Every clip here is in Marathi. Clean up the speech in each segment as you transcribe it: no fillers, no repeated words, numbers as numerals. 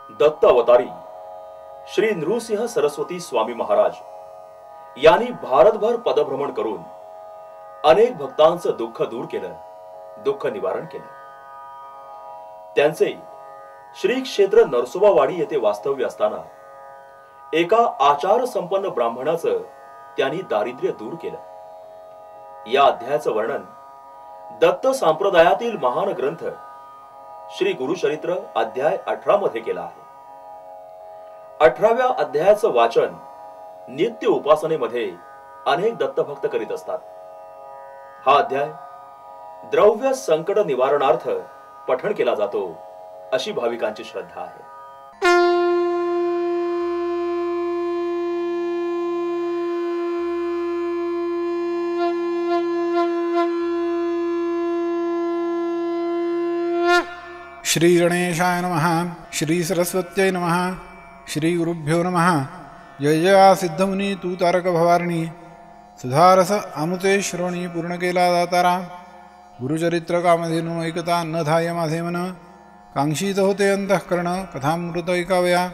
दत्त अवतारी श्री नृसिंह सरस्वती स्वामी महाराज यांनी भारतभर पदभ्रमण करून अनेक भक्तांचं दुःख दूर केलं, दुःख निवारण केलं. त्यांचे श्री क्षेत्र नरसोबावाडी येथे वास्तव्य असताना एका आचार संपन्न ब्राह्मणाचं त्यांनी दारिद्र्य दूर केलं. या अध्यायाचं वर्णन दत्त संप्रदायातील महान ग्रंथ श्री गुरुचरित्र अध्याय 18 मध्ये केला आहे. 18व्या अध्यायाचं वाचन नित्य उपासनेमध्ये अनेक दत्तभक्त करीत असतात. हा अध्याय द्रव्य संकट निवारणार्थ पठण केला जातो अशी भाविकांची श्रद्धा आहे. श्री गणेशाय नमः. श्री सरस्वत्यै नमः. श्री गुरुभ्यो नमः. जय जया सिद्धमुनी तू तारक भवारणी, सुधारस आमुते श्रोणी पूर्ण केला दातारा. गुरुचरित्र कामधेनु ऐकता न धाय माझे मन, कांक्षित होते अंतःकरण कथामृत ऐकावया.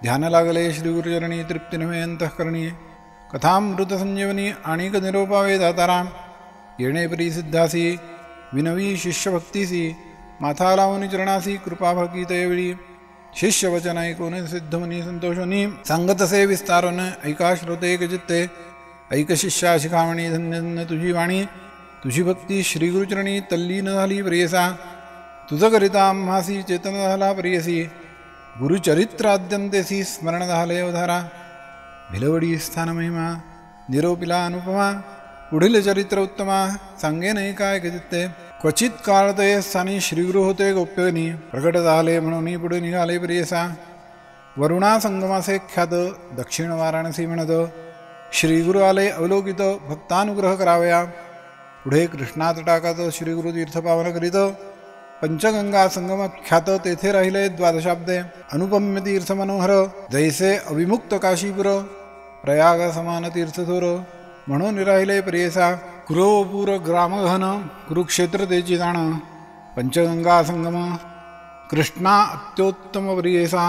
ध्यान लागले श्री गुरुचरणी तृप्ती नव्हे अंतःकरणी, कथामृत संजीवनी आणिक निरोपावे दातारा. येणे परी सिद्धासी विनवी शिष्यभक्तीसी, माथा लावून चरणासी कृपा भक्तीतयवेळी. शिष्य वचन ऐकून सिद्धमुनी संतोषनी, सांगतसे विस्तारून ऐका श्रोते एक चित्ते. ऐक शिष्या शिखामणी धन्य धन्य तुझी वाणी, तुझी भक्ती श्री गुरुचरणी तल्लीन झाली प्रियसा. तुझ करिता आम्हासी चेतन झाला प्रियसी, गुरुचरित्राद्यंतेसी स्मरण झाले उधारा. भिलवडी स्थान महिमा निरोपिला अनुपमा, पुढील चरित्र उत्तमा सांगे नाही काय चित्ते. क्वचित काळतये स्थानी श्रीगुरु होते गोप्यनी, प्रकट झाले म्हणून पुढे निघाले प्रियसा. वरुणा संगमासे ख्यात दक्षिण वाराणसी म्हणत, श्रीगुरु आले अवलोकित भक्तानुग्रह करावया. पुढे कृष्णा तटाकात श्रीगुरु तीर्थ पावन करीत, पंचगंगा संगम ख्यात तेथे राहिले द्वादशाब्दे. अनुपम्य तीर्थ मनोहर जैसे अविमुक्त काशीपुर, प्रयाग समान तीर्थथोर म्हणून राहिले प्रियसा. कुरोपूर ग्रामघन कुरुक्षेत्र तेची जाण, पंचगंगा संगम कृष्णा अत्योत्तम प्रियसा.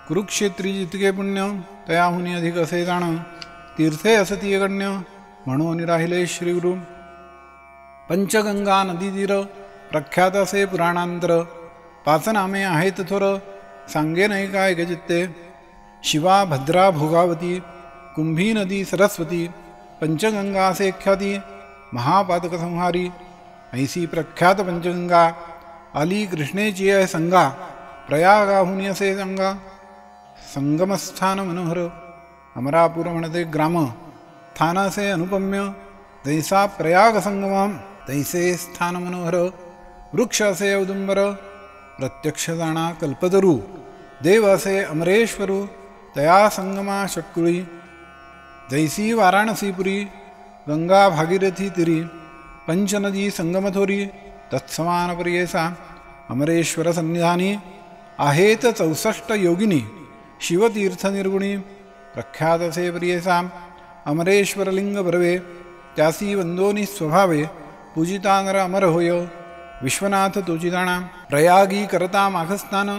कुरुक्षेत्री जितके पुण्य तयाहुनी अधिक असे जाण, तीर्थे असती गण्य म्हणून राहिले श्रीगुरु. पंचगंगा नदी तीर प्रख्यात असे पुराणांतर, पाच नामे आहेत थोर सांगे नाही काय गचित्ते. शिवा भद्रा भोगावती कुंभी नदी सरस्वती, पंचगंगा असे ख्याती महापातक संहारी. ऐसी प्रख्यात पंचगंगा आली कृष्णेची आहे संगा, प्रयागाहुनी असे संगा. संगमस्थान मनोहर अमरापूर म्हणते ग्राम, स्थान असे अनुपम्य जैसा प्रयाग संगम तैसे स्थान मनोहर. वृक्ष असे औदुंबर प्रत्यक्ष जाणा कल्पतरू, देव असे अमरेश्वरू तया संगमा षटकुळी. जैसी वाराणसीपुरी गंगा भागीरथी तिरी, पंचनदी संगमथोरी तत्समान प्रियसा. अमरेश्वर सन्निधानी आहेत 64 योगिनी, शिवतीर्थ निर्गुणी प्रख्यात असे प्रियसा. अमरेश्वर लिंग भरवे त्यासी वंदोनी स्वभावे, पूजिता नर अमर होय विश्वनाथ तोची जाणा. प्रयागी करता माघस्नान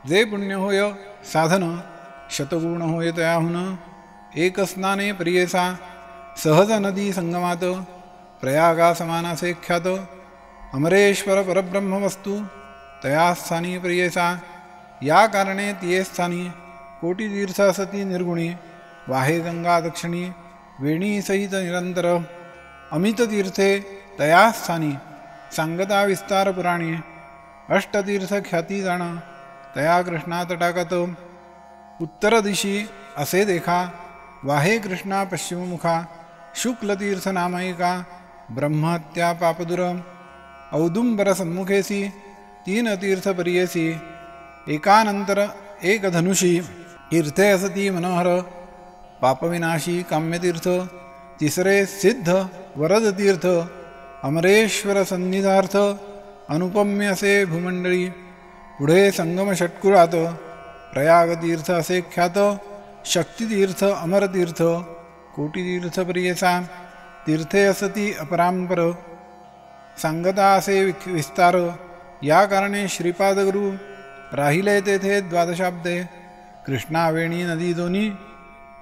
जे पुण्य होय साधन, शतगुण होय तयाहुन एक स्नाने प्रियसा. सहज नदी संगमात प्रयागा समानासे ख्यात, अमरेश्वर परब्रह्म वस्तू तया स्थानी प्रियसा. या कारणे तिये स्थानी कोटी तीर्थ असती निर्गुणी, वाहे गंगा दक्षिणी वेणी सहित निरंतर. अमित तीर्थे तया स्थानी सांगता विस्तार पुराणी, अष्टतीर्थ ख्याती जाण तया कृष्णा तटाकात. उत्तर दिशी असे देखा वाहे कृष्णा पश्चिममुखा, शुक्लतीर्थ नामयिका ब्रह्महत्या पापदुर. औदुंबर सन्मुखेसी तीन तीर्थ परियेसी, एकानंतर एक धनुषी तीर्थे असती मनोहर. पापविनाशी काम्यतीर्थ तिसरे सिद्ध वरद तीर्थ, अमरेश्वर सन्निधार्थ अनुपम्य असे भूमंडळी. पुढे संगम षटकुळात प्रयागतीर्थ असे ख्यात, शक्तितीर्थ अमरतीर्थ कोटीतीर्थ प्रियसा. तीर्थे असती अपरांपर सांगता असे विस्तार, या कारणे श्रीपादगुरु राहिले तेथे द्वादशाब्दे. कृष्णावेणी नदी दोन्ही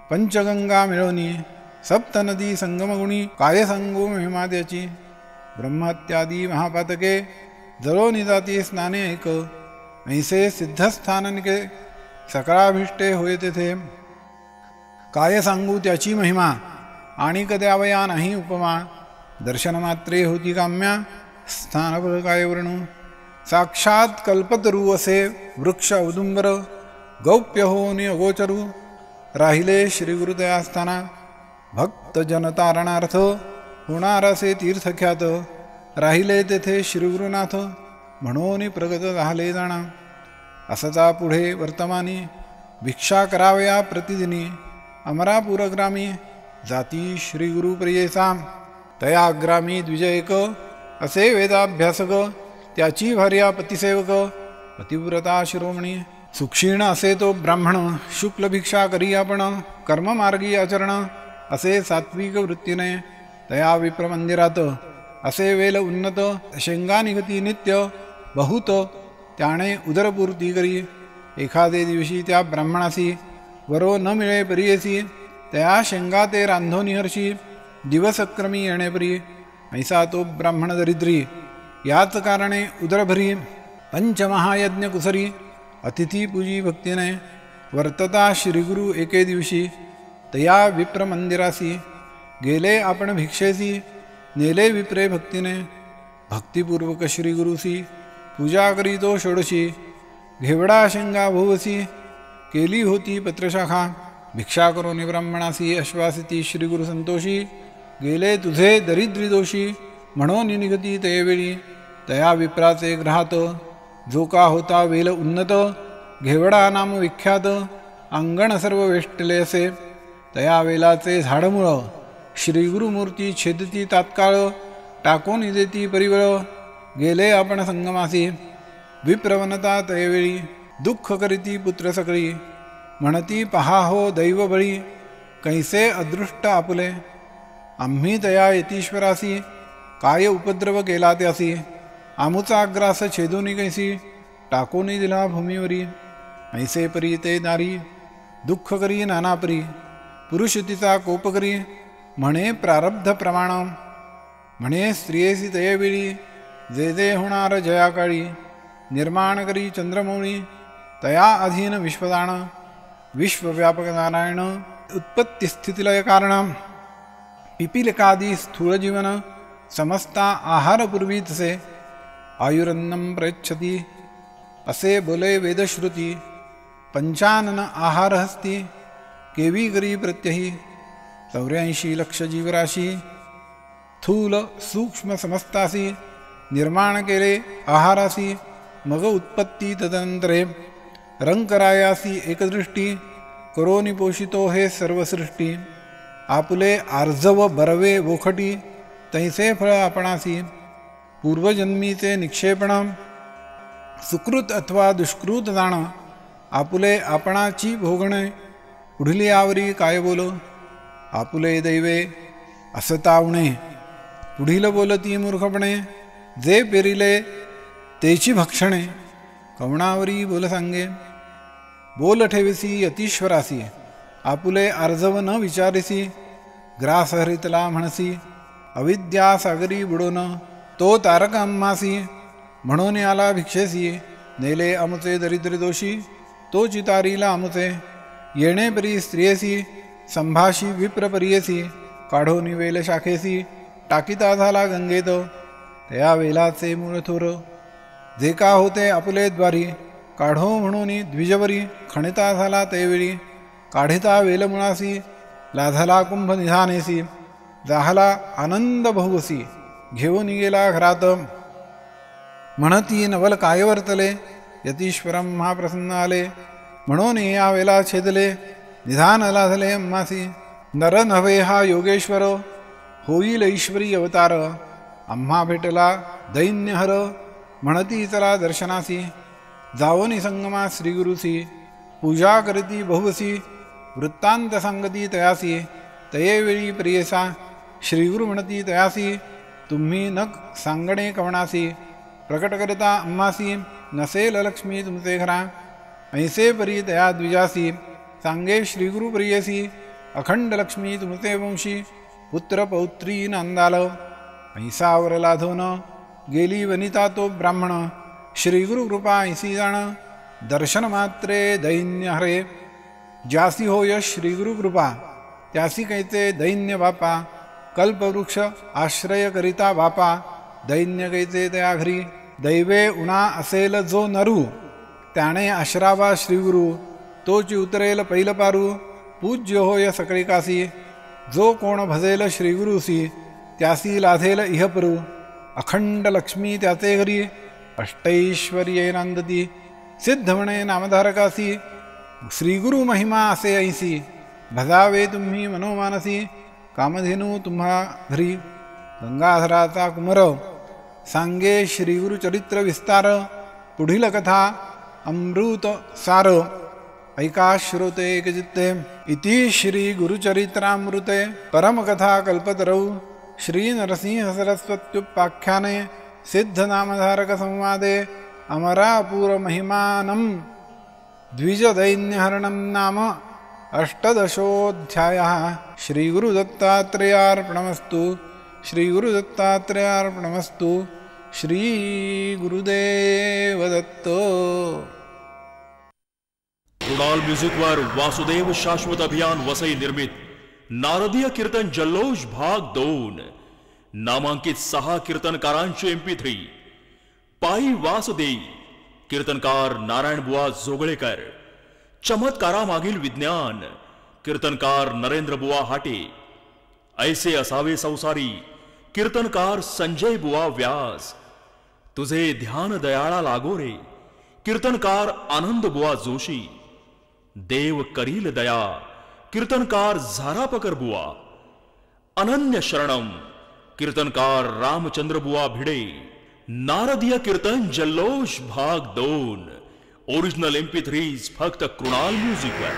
पंचगंगा मिळवणी. सप्त नदी संगमगुणी काय सांगू महिमा त्याची. ब्रह्मत्यादी महापातके जळोनी जाती स्नाने ऐक. ऐसे सिद्धस्थाननिके सकळाभिष्टे होय तेथे. काय सांगू त्याची महिमा आणि कद्यावया नाही उपमा. दर्शनमात्रे होती काम्या स्थानफळ काय वर्णू. साक्षात कल्पतरू असे वृक्ष औदुंबर. गौप्य होऊनी अगोचरू राहिले श्रीगुरुदयास्थाना. भक्त जनतारणार्थ होणार असे तीर्थख्यात. राहिले तेथे श्रीगुरुनाथ म्हणून प्रगत झाले जाणा. असता पुढे वर्तमानी भिक्षा करावया प्रतिदिनी. अमरापूरग्रामी जाती श्रीगुरुप्रियेचा. तयाग्रामी द्विजयक असे वेदाभ्यासक. त्याची भार्या पतिसेवक पतिव्रता शिरोमणी. सुक्षीण असे तो ब्राह्मण शुक्ल भिक्षा करी आपण. कर्ममार्गी आचरण असे सात्विक वृत्तीने. तया विप्रमंदिरात असे वेल उन्नत. शेंगा निघती नित्य बहुत त्याने उदरपूर्ती करी. एखादे दिवशी त्या ब्राह्मणासी वरो न मिळे परियेसी. त्या शेंगा ते रांधोनी हर्षी दिवसक्रमी येणे परी. ऐसा तो ब्राह्मण दरिद्री याच कारणे उदरभरी. पंचमहायज्ञ कुसरी अतिथी पूजी भक्तीने. वर्तता श्रीगुरु एके दिवशी तया विप्रमंदिरासी. गेले आपण भिक्षेसी नेले विप्रे भक्तीने. भक्तिपूर्वक श्रीगुरुसी पूजा करी तो षोडशी. घेवडा शेंगा भोवसी केली होती पत्रशाखा. भिक्षा करून ब्राह्मणासी आश्वासिती श्रीगुरु संतोषी. गेले तुझे दरिद्री दोषी म्हणून निघती तयवेळी. तया विप्राचे ग्रहात जो का होता वेल उन्नत. घेवडा नाम विख्यात अंगण सर्व वेष्टले असे. तया वेलाचे झाडमुळ श्रीगुरुमूर्ती छेदती तात्काळ. टाकून देती परिवळ गेले आपण संगमासी. विप्रवनता तयवेळी दुःख करीती पुत्र सकळी. म्हणती पहा हो दैव बळी कैसे अदृष्ट आपुले. आम्ही तया यतीश्वरासी काय उपद्रव केला त्यासी. आमुचा ग्रास छेदुनी कैसी टाकूनी दिला भूमीवरी. ऐसे परी ते नारी दुःख करी नानापरी. पुरुष तिचा कोप करी म्हणे प्रारब्ध प्रमाण. म्हणे स्त्रियेसी तयवेळी जे जे होणार जयाकाळी. निर्माण करी चंद्रमौळी तया अधीन विश्वदान. विश्वव्यापक नारायण उत्पत्ती स्थितिलय कारण. पिपीलिकादी स्थूळ जीवन समस्ता आहारपूर्वी तसे. आयुरन्नम प्रयच्छती असे बोले वेदश्रुती. पंचानन आहार हस्ती केवी करी प्रत्यही. 84 लक्ष जीवराशी स्थूल सूक्ष्म समस्तासी. निर्माण केले आहारासी मग उत्पत्ती तदनंतरे. रंकरायासी एकदृष्टी करोनी पोषितो हे सर्वसृष्टी. आपुले आर्जव बरवे वोखटी तैसे फळ आपणासी. पूर्वजन्मीचे निक्षेपण सुकृत अथवा दुष्कृत जाण. आपुले आपणाची भोगणे पुढली आवरी काय बोल. आपुले दैवे असतावणे पुढील बोलती मूर्खपणे. जे पेरिले तेची भक्षणे कवणावरी बोल सांगे. बोल ठेविसी यतीश्वरासी आपुले आर्जव न विचारिसी. ग्रास हरितला म्हणसी अविद्या सागरी बुडोन. तो तारक आम्हासी म्हणून आला भिक्षेसी. नेले अमुचे दरिद्र दोषी तो चितारीला अमुचे. येणे परी स्त्रियेसी संभाषी विप्रपरियेसी. काढो निवेल शाखेसी टाकीता झाला गंगेत. तया वेलाचे मूळ थोर जे का होते आपुले द्वारी. काढो म्हणून द्विजवरी खणिता झाला तैवेळी. काढिता वेलमुळासी लाझला कुंभ निधानेसी. जाहला आनंद बहुवसी घेऊन गेला घरात. म्हणती नवल काय वर्तले यतीश्वरम महाप्रसन्न आले. म्हणून या वेला छेदले निधान लाझले अम्मासी. नर नव्हे हा योगेश्वर होईल ईश्वरी अवतार. आम्हा भेटला दैन्यहर म्हणती चला दर्शनासी. जावोनी संगमा श्रीगुरुसी पूजा करती बहुवसी. वृत्तांत सांगती तयासी तयेवेळी प्रियसा. श्रीगुरु म्हणती तयासी तुम्ही नक सांगणे कवणासी. प्रकट करता अम्मासी नसेल लक्ष्मी तुमचे घरा ऐसे परी तया द्विजासी सांगे श्री गुरु प्रियसी अखंड लक्ष्मी तुमचे वंशी पुत्र पौत्री नांदाल ऐसावर लाधोन गेली वनिता तो ब्राह्मण श्री गुरु कृपा ऐसी जाण दर्शन मात्रे दैन्य हरे ज्यासी होय श्री गुरु कृपा त्यासी कैते दैन्य बापा कल्पवृक्ष आश्रय करिता बापा दैन्य कैते त्या घरी दैवे उणा असेल जो नरू त्याने आश्रावा श्रीगुरु तोची उतरेल पैलपारू पूज्य होय सकळिकासी जो कोण भजेल श्रीगुरुसी त्यासी लाधेल इहपरू अखंड लक्ष्मी त्याचे घरी अष्टैश्वर्ये नांदती सिद्ध म्हणे नामधारकासी श्रीगुरु महिमा असे ऐसी भजावे तुम्ही मनोमानसी कामधेनू तुम्हा घरी गंगाधराचा कुमर सांगे श्रीगुरु चरित्र विस्तार पुढील कथा अमृत सार ऐका श्रोते एकचित्ते इति श्री गुरुचरित्रामृते परमकथा कल्पतरौ श्री नरसिंह सरस्वत्युपाख्याने सिद्ध नामधारक संवादे अमरापूर महिमानं द्विजदैन्यहरणं नाम अष्टदशोऽध्यायः श्री गुरुदत्तात्रेयार्पणमस्तु श्री गुरुदत्तात्रेयार्पणमस्तु श्री गुरुदेव दत्त. कृणाल म्युझिकवर वासुदेव शाश्वत अभियान वसई निर्मित नारदीय कीर्तन जल्लोष भाग 2 नामांकित 6 कीर्तनकारांचे MP3 पायी वासदेई कीर्तनकार नारायण बुवा जोगळेकर चमत्कारामागील विज्ञान कीर्तनकार नरेंद्र बुवा हाटे ऐसे असावे संसारी कीर्तनकार संजय बुवा व्यास तुझे ध्यान दयाळा लागो रे कीर्तनकार आनंद बुवा जोशी देव करील दया कीर्तनकार झारापकर बुवा अनन्य शरणम कीर्तनकार रामचंद्र बुवा भिडे नारदीय कीर्तन जल्लोष भाग 2 ओरिजिनल MP3 फक्त कृणाल म्युझिकवर.